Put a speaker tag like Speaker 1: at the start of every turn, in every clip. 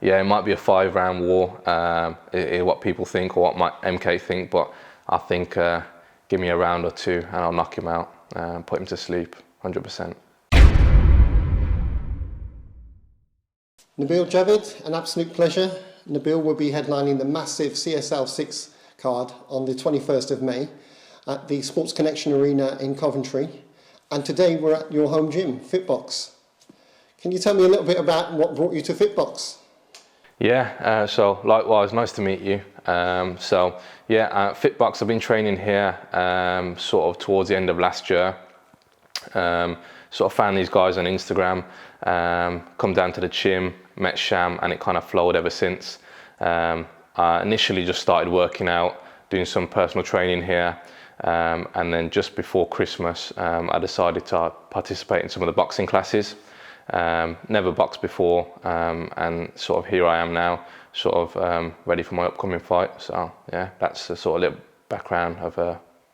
Speaker 1: yeah, it might be a 5-round war, what people think or what might MK think, but I think give me a round or two and I'll knock him out, put him to sleep, 100%.
Speaker 2: Nabeel Javed, an absolute pleasure. Nabeel will be headlining the massive CSL 6 card on the 21st of May at the Sports Connexion Arena in Coventry. And today we're at your home gym, FitBox. Can you tell me a little bit about what brought you to FitBox?
Speaker 1: Yeah, so likewise, nice to meet you. FitBox, I've been training here sort of towards the end of last year. Sort of found these guys on Instagram, come down to the gym, met Sham, and it kind of flowed ever since. I initially just started working out, doing some personal training here, and then just before Christmas, I decided to participate in some of the boxing classes. Never boxed before, and sort of here I am now, sort of ready for my upcoming fight. So yeah, that's a sort of little background of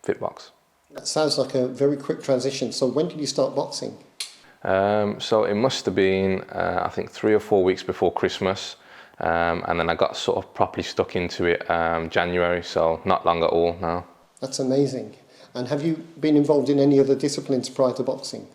Speaker 1: FitBox.
Speaker 2: That sounds like a very quick transition. So when did you start boxing?
Speaker 1: So it must have been, I think 3 or 4 weeks before Christmas, and then I got sort of properly stuck into it January, so not long at all now.
Speaker 2: That's amazing. And have you been involved in any other disciplines prior to boxing?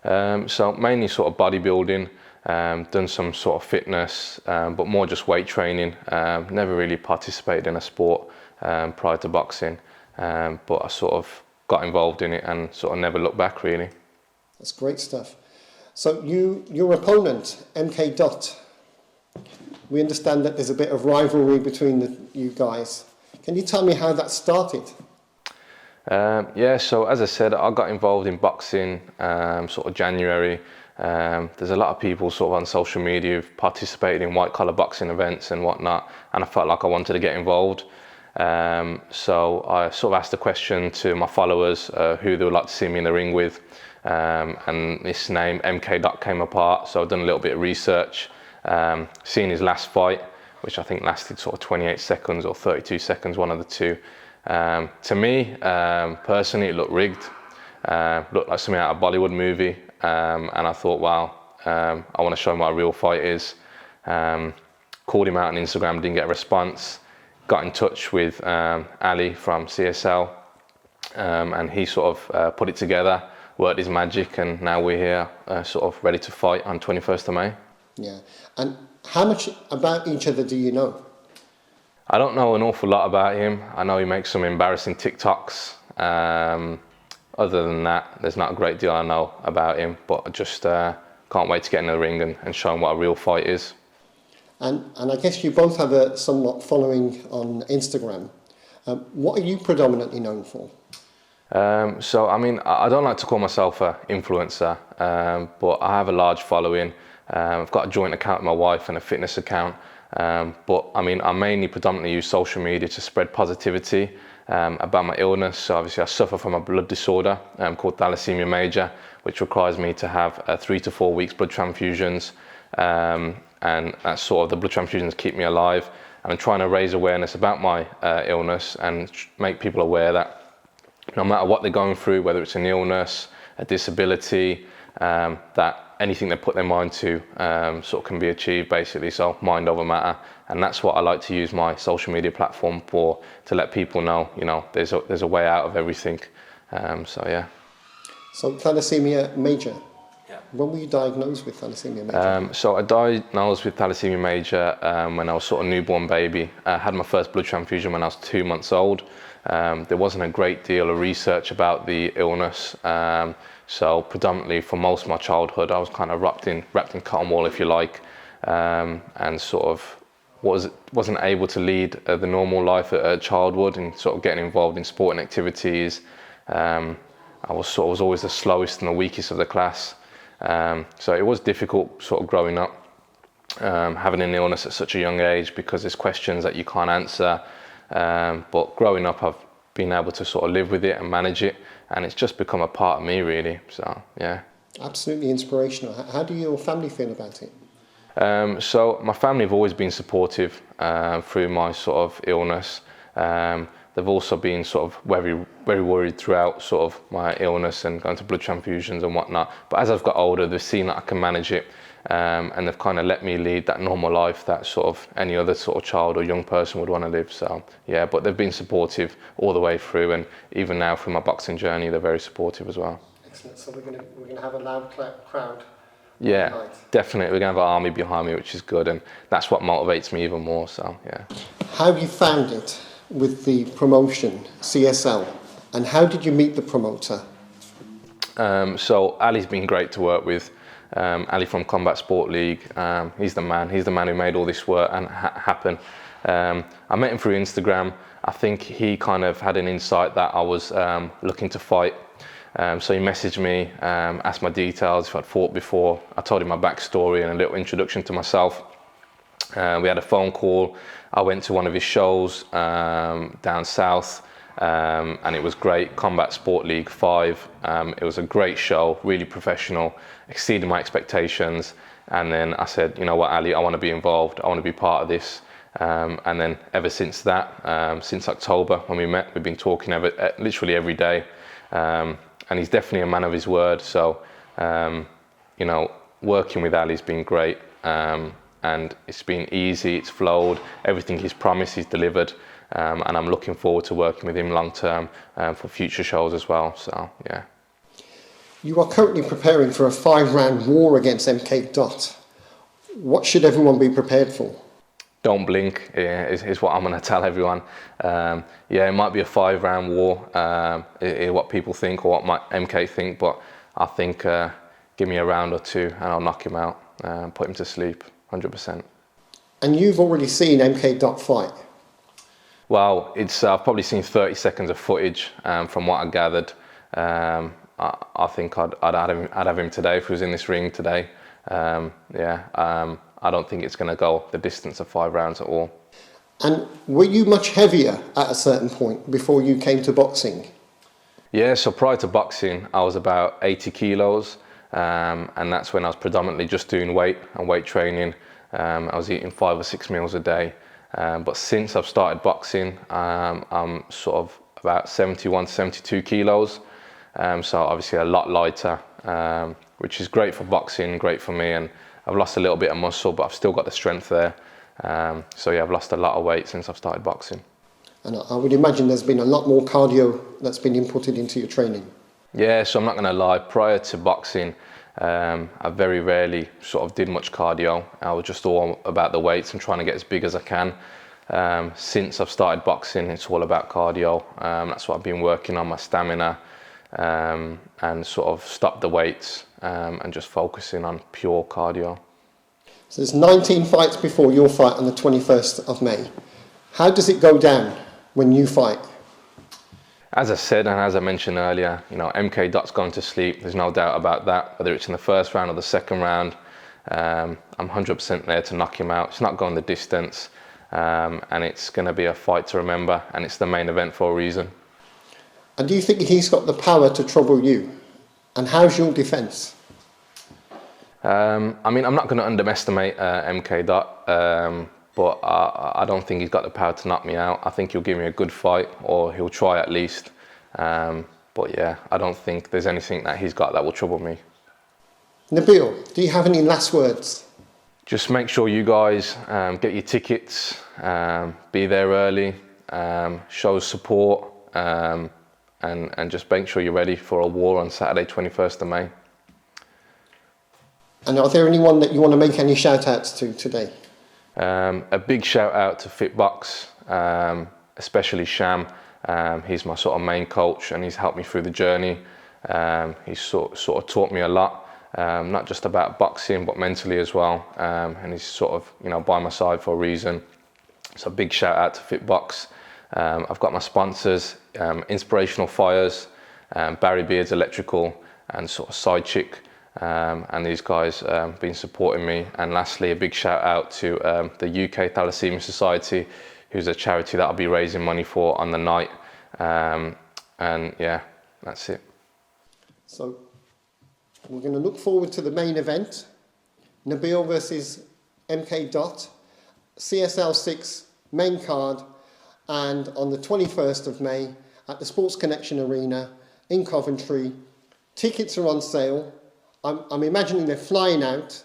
Speaker 1: So mainly sort of bodybuilding, done some sort of fitness, but more just weight training. Never really participated in a sport prior to boxing, but I sort of got involved in it and sort of never looked back really.
Speaker 2: That's great stuff. So your opponent, MK Dot, we understand that there's a bit of rivalry between you guys. Can you tell me how that started?
Speaker 1: So as I said, I got involved in boxing sort of January. There's a lot of people sort of on social media who've participated in white collar boxing events and whatnot, and I felt like I wanted to get involved. So I sort of asked the question to my followers who they would like to see me in the ring with, and this name MK Dot came apart, so I've done a little bit of research, seen his last fight, which I think lasted sort of 28 seconds or 32 seconds, one of the two. To me, personally, it looked rigged, looked like something out of a Bollywood movie, and I thought, wow, I want to show him what a real fight is. Called him out on Instagram, didn't get a response, got in touch with Ali from CSL, and he sort of put it together, worked his magic, and now we're here sort of ready to fight on 21st of May. Yeah,
Speaker 2: and how much about each other do you know?
Speaker 1: I don't know an awful lot about him. I know he makes some embarrassing TikToks. Other than that, there's not a great deal I know about him, but I just can't wait to get in the ring and show him what a real fight is.
Speaker 2: And I guess you both have a somewhat following on Instagram. What are you predominantly known for?
Speaker 1: So, I mean, I don't like to call myself an influencer, but I have a large following. I've got a joint account with my wife and a fitness account. But I mean, I mainly predominantly use social media to spread positivity about my illness. So obviously I suffer from a blood disorder called thalassemia major, which requires me to have 3 to 4 weeks blood transfusions. And that's sort of the blood transfusions keep me alive. And I'm trying to raise awareness about my illness and make people aware that no matter what they're going through, whether it's an illness, a disability, that anything they put their mind to sort of can be achieved basically, so mind over matter. And that's what I like to use my social media platform for, to let people know, you know, there's a way out of everything. So yeah.
Speaker 2: So thalassemia major. Yeah. When were you diagnosed with thalassemia major?
Speaker 1: So I diagnosed with thalassemia major when I was sort of newborn baby. I had my first blood transfusion when I was 2 months old. There wasn't a great deal of research about the illness. So predominantly for most of my childhood, I was kind of wrapped in cotton wool, if you like, and sort of wasn't able to lead the normal life a child would, and sort of getting involved in sporting activities. I was always the slowest and the weakest of the class. So it was difficult sort of growing up, having an illness at such a young age, because there's questions that you can't answer. But growing up, I've been able to sort of live with it and manage it, and it's just become a part of me really. So yeah. Absolutely
Speaker 2: inspirational. How do your family feel about it?
Speaker 1: So my family have always been supportive through my sort of illness. They've also been sort of very, very worried throughout sort of my illness and going to blood transfusions and whatnot. But as I've got older, they've seen that I can manage it. and they've kind of let me lead that normal life that sort of any other sort of child or young person would want to live. So yeah, but they've been supportive all the way through, and even now through my boxing journey, they're very supportive as well.
Speaker 2: Excellent. So we're gonna have a loud crowd.
Speaker 1: Yeah,
Speaker 2: tonight.
Speaker 1: definitely. We're gonna have an army behind me, which is good, and that's what motivates me even more. So yeah.
Speaker 2: How have you found it with the promotion, CSL, and how did you meet the promoter?
Speaker 1: So Ali's been great to work with. Ali from Combat Sport League, he's the man who made all this work and happen. I met him through Instagram. I think he kind of had an insight that I was looking to fight. So he messaged me, asked my details, if I'd fought before. I told him my backstory and a little introduction to myself. We had a phone call. I went to one of his shows down south, and it was great. Combat Sport League 5. It was a great show, really professional, exceeded my expectations. And then I said, you know what, Ali, I want to be involved. I want to be part of this. And then ever since that, since October when we met, we've been talking literally every day. And he's definitely a man of his word. So, you know, working with Ali's been great. And it's been easy, it's flowed, everything he's promised, he's delivered. And I'm looking forward to working with him long term for future shows as well. So, yeah.
Speaker 2: You are currently preparing for a 5-round war against MK Dot. What should everyone be prepared for?
Speaker 1: Don't blink is what I'm going to tell everyone. Yeah, it might be a 5-round war, what people think or what might MK think, but I think give me a round or two and I'll knock him out, put him to sleep, 100%. And
Speaker 2: you've already seen MK Dot fight?
Speaker 1: Well, I've probably seen 30 seconds of footage from what I gathered. I think I'd have him today if he was in this ring today. I don't think it's going to go the distance of 5 rounds at all.
Speaker 2: And were you much heavier at a certain point before you came to boxing?
Speaker 1: Yeah, so prior to boxing, I was about 80 kilos, and that's when I was predominantly just doing weight and weight training. I was eating 5 or 6 meals a day. But since I've started boxing, I'm sort of about 71 to 72 kilos. So obviously a lot lighter, which is great for boxing, great for me. And I've lost a little bit of muscle, but I've still got the strength there. So yeah, I've lost a lot of weight since I've started boxing.
Speaker 2: And I would imagine there's been a lot more cardio that's been inputted into your training.
Speaker 1: Yeah, so I'm not going to lie, prior to boxing, I very rarely sort of did much cardio. I was just all about the weights and trying to get as big as I can. Since I've started boxing, it's all about cardio. That's what I've been working on, my stamina, and sort of stop the weights and just focusing on pure cardio.
Speaker 2: So there's 19 fights before your fight on the 21st of May. How does it go down when you fight?
Speaker 1: As I said, and as I mentioned earlier, you know, MK Dot's gone to sleep. There's no doubt about that. Whether it's in the first round or the second round, I'm 100% there to knock him out. It's not going the distance, and it's going to be a fight to remember, and it's the main event for a reason.
Speaker 2: And do you think he's got the power to trouble you? And how's your defence?
Speaker 1: I mean, I'm not going to underestimate MK Dot, but I don't think he's got the power to knock me out. I think he'll give me a good fight, or he'll try at least. But yeah, I don't think there's anything that he's got that will trouble me.
Speaker 2: Nabeel, do you have any last words?
Speaker 1: Just make sure you guys get your tickets, be there early, show support, and just make sure you're ready for a war on Saturday, 21st of May.
Speaker 2: And are there anyone that you want to make any shout-outs to today?
Speaker 1: A big shout out to FitBox, especially Sham. He's my sort of main coach, and he's helped me through the journey. He's sort of taught me a lot, not just about boxing, but mentally as well. And he's sort of, you know, by my side for a reason. So big shout out to FitBox. I've got my sponsors, Inspirational Fires, Barry Beard's Electrical, and sort of Side Chick. And these guys been supporting me. And lastly, a big shout out to the UK Thalassemia Society, who's a charity that I'll be raising money for on the night. And yeah, that's it.
Speaker 2: So we're going to look forward to the main event, Nabeel versus MK Dot, CSL 6 main card, and on the 21st of May at the Sports Connexion Arena in Coventry. Tickets are on sale. I'm imagining they're flying out,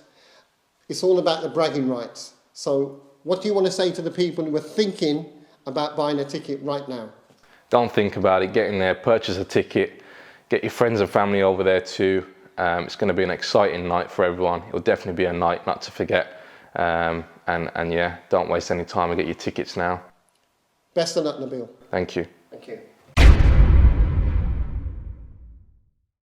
Speaker 2: It's all about the bragging rights. So what do you want to say to the people who are thinking about buying a ticket right now?
Speaker 1: Don't think about it, get in there, purchase a ticket, get your friends and family over there too. It's going to be an exciting night for everyone. It'll definitely be a night not to forget. And yeah, don't waste any time and get your tickets now.
Speaker 2: Best of luck, Nabeel.
Speaker 1: Thank you.